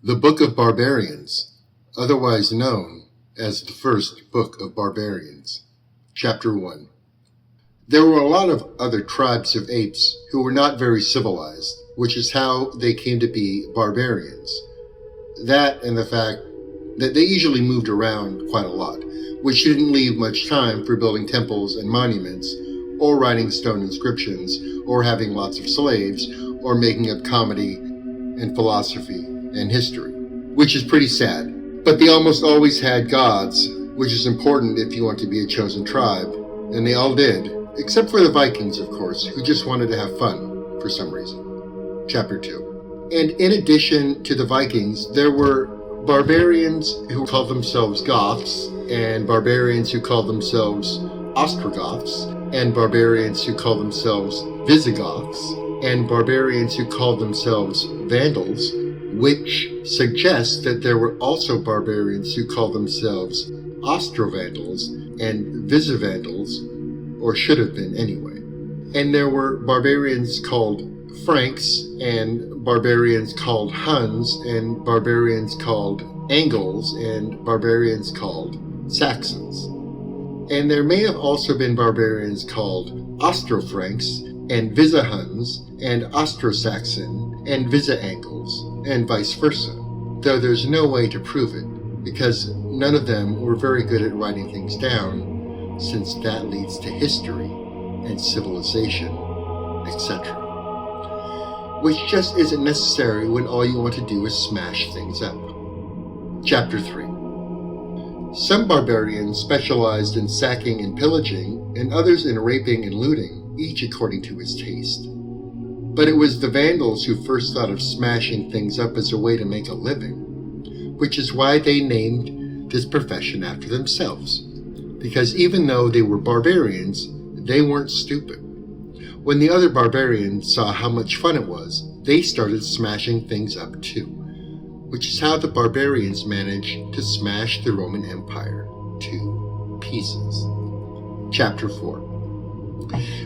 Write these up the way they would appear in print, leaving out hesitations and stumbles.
The Book of Barbarians, otherwise known as the First Book of Barbarians. Chapter 1. There were a lot of other tribes of apes who were not very civilized, which is how they came to be barbarians. That and the fact that they usually moved around quite a lot, which didn't leave much time for building temples and monuments, or writing stone inscriptions, or having lots of slaves, or making up comedy and philosophy and history, which is pretty sad. But they almost always had gods, which is important if you want to be a chosen tribe, and they all did, except for the Vikings, of course, who just wanted to have fun for some reason. Chapter 2. And in addition to the Vikings, there were barbarians who called themselves Goths, and barbarians who called themselves Ostrogoths, and barbarians who called themselves Visigoths, and barbarians who called themselves Vandals, which suggests that there were also barbarians who called themselves Ostrovandals and Visivandals, or should have been anyway. And there were barbarians called Franks, and barbarians called Huns, and barbarians called Angles, and barbarians called Saxons. And there may have also been barbarians called Ostrofranks, and Visihuns, and Ostro-Saxon, and Visa-Angles, and vice versa, though there's no way to prove it, because none of them were very good at writing things down, since that leads to history and civilization, etc. Which just isn't necessary when all you want to do is smash things up. Chapter 3. Some barbarians specialized in sacking and pillaging, and others in raping and looting, each according to his taste. But it was the Vandals who first thought of smashing things up as a way to make a living, which is why they named this profession after themselves. Because even though they were barbarians, they weren't stupid. When the other barbarians saw how much fun it was, they started smashing things up too, which is how the barbarians managed to smash the Roman Empire to pieces. Chapter 4.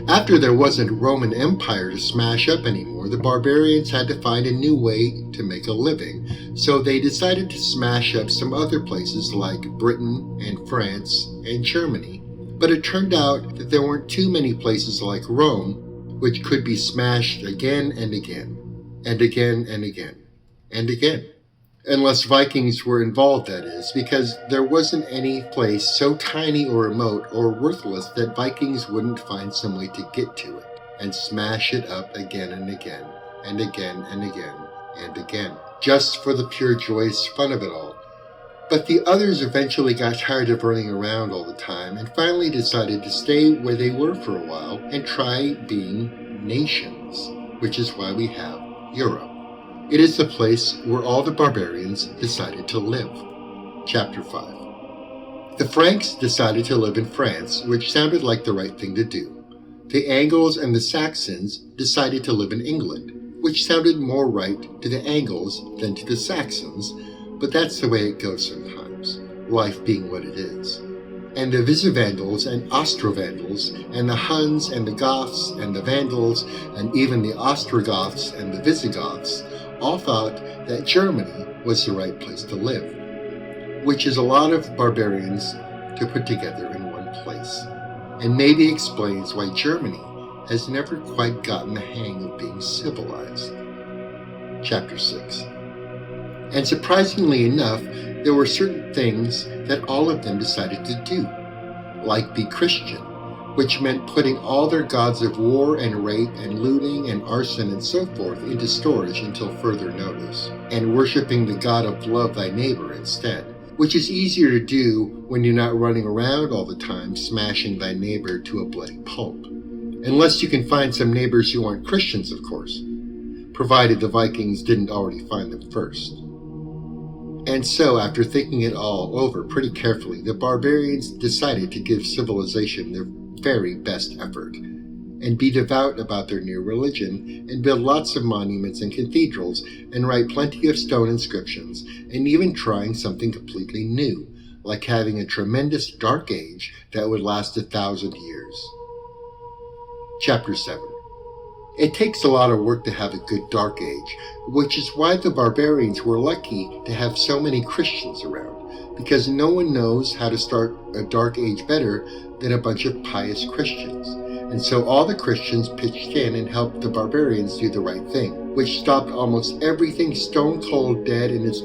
After there wasn't a Roman Empire to smash up anymore, the barbarians had to find a new way to make a living, so they decided to smash up some other places like Britain and France and Germany. But it turned out that there weren't too many places like Rome, which could be smashed again and again, and again and again, and again. Unless Vikings were involved, that is, because there wasn't any place so tiny or remote or worthless that Vikings wouldn't find some way to get to it and smash it up again and again, and again and again, and again, just for the pure joyous fun of it all. But the others eventually got tired of running around all the time and finally decided to stay where they were for a while and try being nations, which is why we have Europe. It is the place where all the barbarians decided to live. Chapter 5. The Franks decided to live in France, which sounded like the right thing to do. The Angles and the Saxons decided to live in England, which sounded more right to the Angles than to the Saxons, but that's the way it goes sometimes, life being what it is. And the Visivandals and Ostrovandals, and the Huns and the Goths and the Vandals, and even the Ostrogoths and the Visigoths, all thought that Germany was the right place to live, which is a lot of barbarians to put together in one place, and maybe explains why Germany has never quite gotten the hang of being civilized. Chapter 6. And surprisingly enough, there were certain things that all of them decided to do, like be Christian, which meant putting all their gods of war and rape and looting and arson and so forth into storage until further notice, and worshipping the god of love thy neighbor instead, which is easier to do when you're not running around all the time smashing thy neighbor to a bloody pulp. Unless you can find some neighbors who aren't Christians, of course, provided the Vikings didn't already find them first. And so, after thinking it all over pretty carefully, the barbarians decided to give civilization their very best effort, and be devout about their new religion, and build lots of monuments and cathedrals, and write plenty of stone inscriptions, and even trying something completely new, like having a tremendous dark age that would last 1,000 years. Chapter 7. It takes a lot of work to have a good Dark Age, which is why the Barbarians were lucky to have so many Christians around, because no one knows how to start a Dark Age better than a bunch of pious Christians. And so all the Christians pitched in and helped the Barbarians do the right thing, which stopped almost everything stone cold dead in its